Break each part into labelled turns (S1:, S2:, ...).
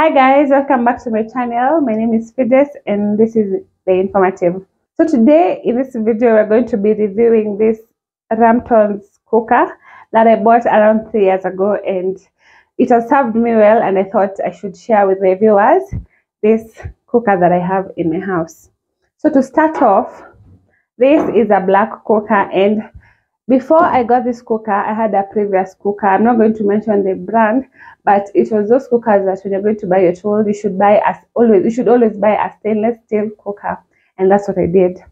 S1: Hi guys, welcome back to my channel. My name is Fides and this is The Informative. So today in this video we're going to be reviewing this Ramtons cooker that I bought around 3 years ago, and it has served me well, and I thought I should share with my viewers this cooker that I have in my house. So to start off, this is a black cooker, and before I got this cooker, I had a previous cooker. I'm not going to mention the brand, but it was those cookers that when you're going to buy your tool, you should always buy a stainless steel cooker, and that's what I did.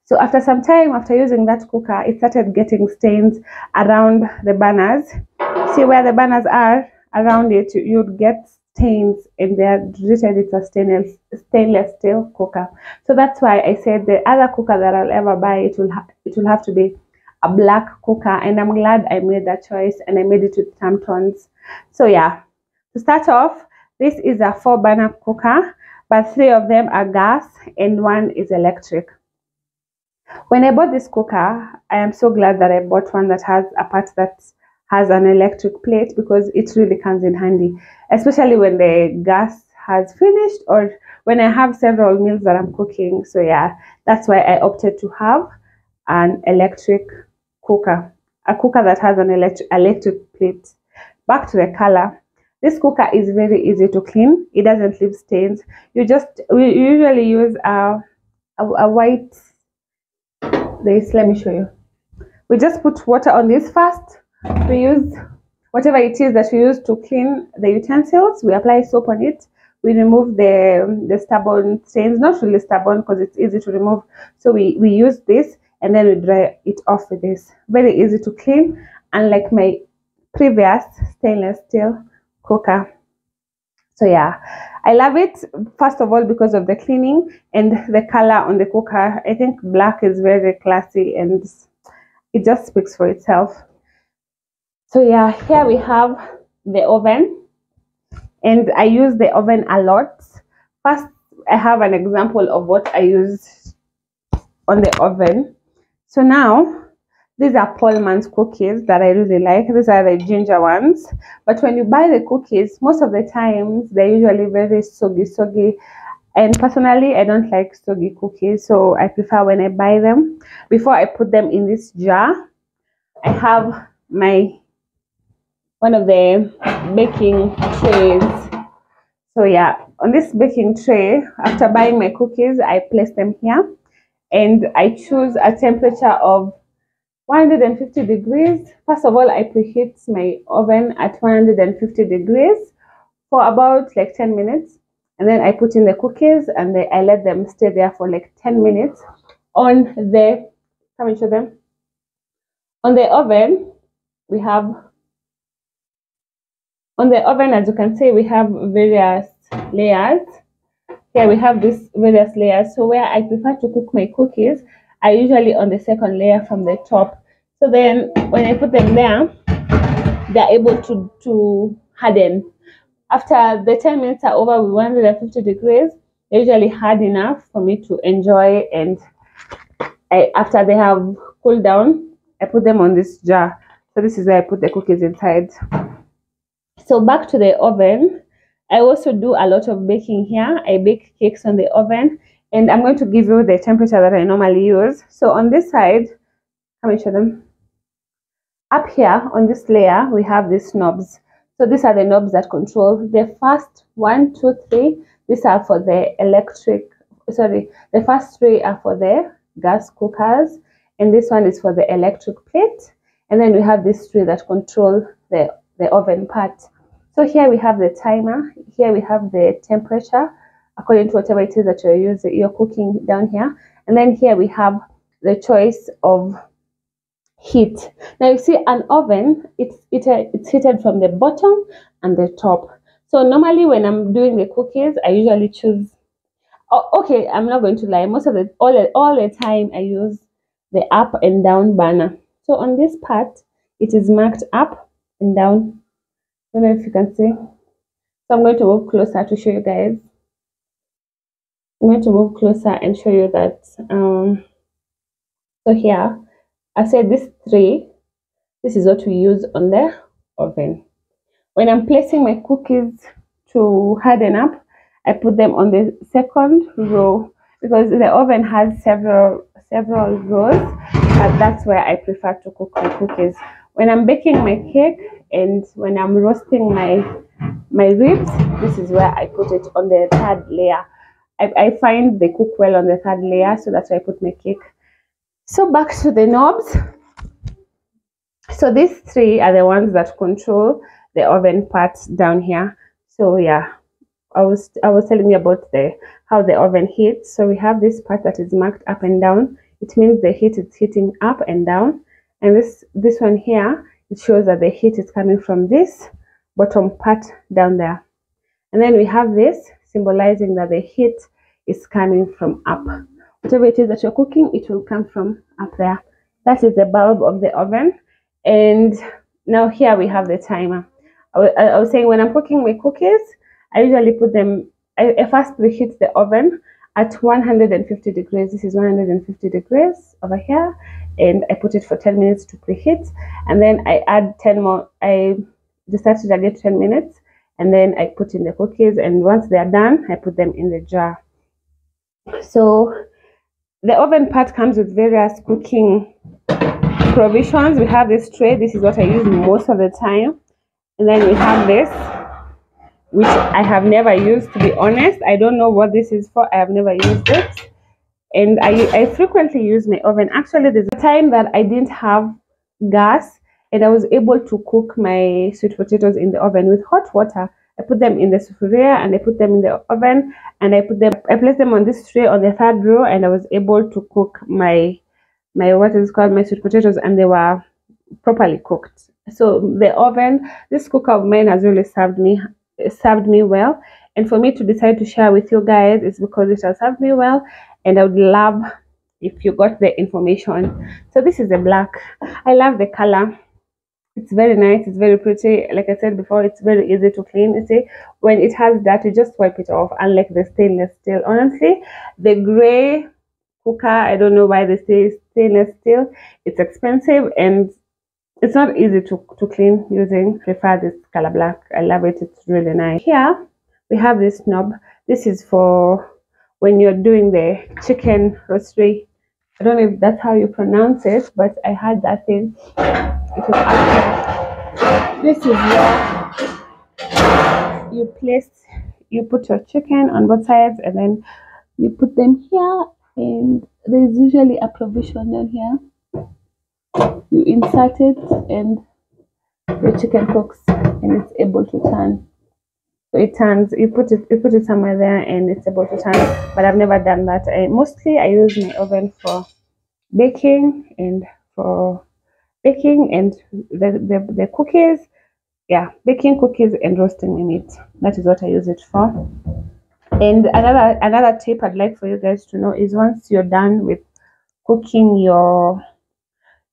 S1: So after some time, after using that cooker, it started getting stains around the burners. See where the burners are around it, you'd get stains, and they are rated it's a stainless steel cooker. So that's why I said the other cooker that I'll ever buy, it will have to be a black cooker, and I'm glad I made that choice, and I made it with Ramtons. So yeah, to start off, this is a 4-burner cooker, but 3 of them are gas and 1 is electric. When I bought this cooker, I am so glad that I bought one that has a part that has an electric plate, because it really comes in handy, especially when the gas has finished or when I have several meals that I'm cooking. So yeah, that's why I opted to have an electric cooker, a cooker that has an electric plate. Back to the color. This cooker is very easy to clean. It doesn't leave stains. We usually use a white. Let me show you. We just put water on this first. We use whatever it is that we use to clean the utensils. We apply soap on it. We remove the stubborn stains, not really stubborn because it's easy to remove. So we use this, and then we dry it off with this. Very easy to clean, unlike my previous stainless steel cooker. So yeah, I love it, first of all because of the cleaning and the color on the cooker. I think black is very classy and it just speaks for itself. So yeah, here we have the oven, and I use the oven a lot. First, I have an example of what I use on the oven. So now, these are Pullman's cookies that I really like. These are the ginger ones. But when you buy the cookies, most of the times they're usually very soggy. And personally, I don't like soggy cookies, so I prefer when I buy them. Before I put them in this jar, I have one of the baking trays. So yeah, on this baking tray, after buying my cookies, I place them here, and I choose a temperature of 150 degrees. First of all, I preheat my oven at 150 degrees for about like 10 minutes, and then I put in the cookies, and I let them stay there for like 10 minutes on the, come and show them. On the oven, as you can see, we have various layers. Here we have these various layers. So where I prefer to cook my cookies, I usually on the second layer from the top. So then when I put them there, they're able to harden. After the 10 minutes are over with 150 degrees, they're usually hard enough for me to enjoy. And after they have cooled down, I put them on this jar. So this is where I put the cookies inside. So back to the oven, I also do a lot of baking here. I bake cakes on the oven, and I'm going to give you the temperature that I normally use. So on this side, let me show them. Up here on this layer, we have these knobs. So these are the knobs that control the first 1, 2, 3. These are for the the first 3 are for the gas cookers, and this one is for the electric plate. And then we have these 3 that control the oven part. So here we have the timer. Here we have the temperature according to whatever it is that you're cooking down here. And then here we have the choice of heat. Now you see an oven, it's heated from the bottom and the top. So normally when I'm doing the cookies, I usually choose, okay, I'm not going to lie, most of it, all the time I use the up and down burner. So on this part, it is marked up and down. I don't know if you can see. So I'm going to move closer to show you guys. I'm going to move closer and show you that. So here, I said this 3. This is what we use on the oven. When I'm placing my cookies to harden up, I put them on the second row because the oven has several rows. That's where I prefer to cook my cookies. When I'm baking my cake and when I'm roasting my ribs, this is where I put it on the third layer. I find they cook well on the third layer, so that's why I put my cake. So back to the knobs. So these three are the ones that control the oven parts down here. So yeah, I was telling you about how the oven heats. So we have this part that is marked up and down. It means the heat is hitting up and down. And this one here, it shows that the heat is coming from this bottom part down there. And then we have this symbolizing that the heat is coming from up. Whatever it is that you're cooking, it will come from up there. That is the bulb of the oven. And now here we have the timer. I was saying when I'm cooking my cookies, I usually put them, I first preheat the oven at 150 degrees. This is 150 degrees over here. And I put it for 10 minutes to preheat. And then I add 10 more, I just started again 10 minutes. And then I put in the cookies, and once they are done, I put them in the jar. So the oven part comes with various cooking provisions. We have this tray. This is what I use most of the time. And then we have this, which I have never used, to be honest. I don't know what this is for. I have never used it. And I frequently use my oven. Actually, there's a time that I didn't have gas, and I was able to cook my sweet potatoes in the oven with hot water. I put them in the souffle and I put them in the oven, and I placed them on this tray on the third row, and I was able to cook my what is called my sweet potatoes, and they were properly cooked. So the oven, this cooker of mine has really served me well. And for me to decide to share with you guys is because it has served me well, and I would love if you got the information. So this is the black. I love the color. It's very nice. It's very pretty. Like I said before, it's very easy to clean. You see, when it has that, you just wipe it off, unlike the stainless steel. Honestly, the gray cooker, I don't know why they say stainless steel. It's expensive and it's not easy to clean using. I prefer this color black. I love it. It's really nice. Here we have this knob. This is for when you're doing the chicken rotisserie. I don't know if that's how you pronounce it, but I had that thing. It was awesome. This is where you put your chicken on both sides, and then you put them here, and there's usually a provision down here. You insert it, and the chicken cooks, and it's able to turn. So it turns. You put it somewhere there, and it's able to turn. But I've never done that. Mostly I use my oven for baking and the cookies. Yeah, baking cookies and roasting my meat. That is what I use it for. And another tip I'd like for you guys to know is, once you're done with cooking your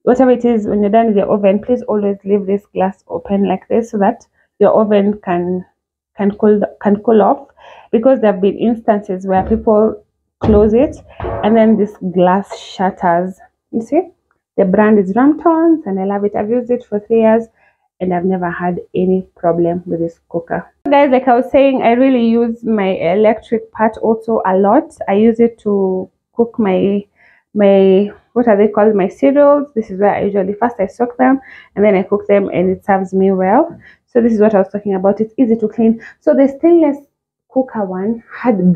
S1: whatever it is, when you're done with your oven, please always leave this glass open like this, so that your oven can cool off, because there have been instances where people close it and then this glass shatters. You see, the brand is Ramtons, and I love it. I've used it for 3 years and I've never had any problem with this cooker. Guys, like I was saying, I really use my electric part also a lot. I use it to cook my what are they called, my cereals. This is where I usually first I soak them and then I cook them, and it serves me well. So this is what I was talking about. It's easy to clean. So the stainless cooker one had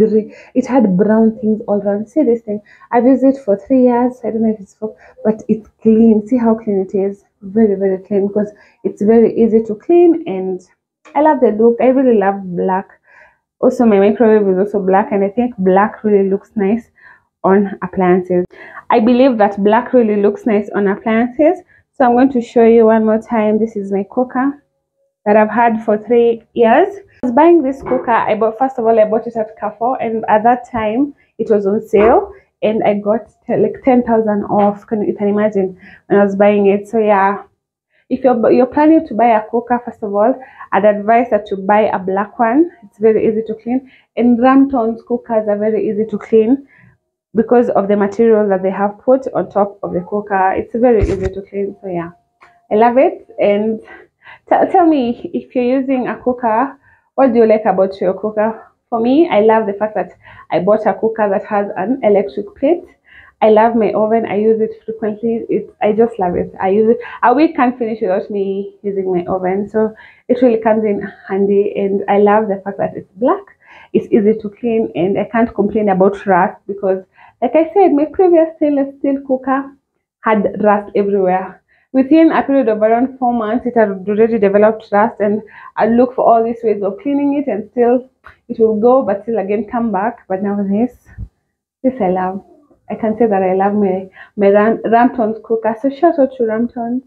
S1: brown things all around. See this thing? I've used it for 3 years. I don't know if it's for, but it's clean. See how clean it is? Very, very clean, because it's very easy to clean, and I love the look. I really love black. Also, my microwave is also black, and I think black really looks nice on appliances. I believe that black really looks nice on appliances. So I'm going to show you one more time. This is my cooker that I've had for 3 years. I was buying this cooker. First of all, I bought it at Carrefour, and at that time it was on sale, and I got like 10,000 off. You can imagine when I was buying it. So yeah, if you're planning to buy a cooker, first of all, I'd advise that you buy a black one. It's very easy to clean, and Ramtons cookers are very easy to clean because of the material that they have put on top of the cooker. It's very easy to clean. So yeah, I love it. And tell me, if you're using a cooker, What do you like about your cooker? For me, I love the fact that I bought a cooker that has an electric plate. I love my oven. I use it frequently. I just love it. I use it. A week can't finish without me using my oven. So it really comes in handy. And I love the fact that it's black. It's easy to clean, and I can't complain about rust because, like I said, my previous stainless steel cooker had rust everywhere. Within a period of around 4 months, it had already developed rust, and I look for all these ways of cleaning it, and still it will go, but still again come back. But now this I love. I can say that I love my Ramtons cooker. So shout out to Ramtons.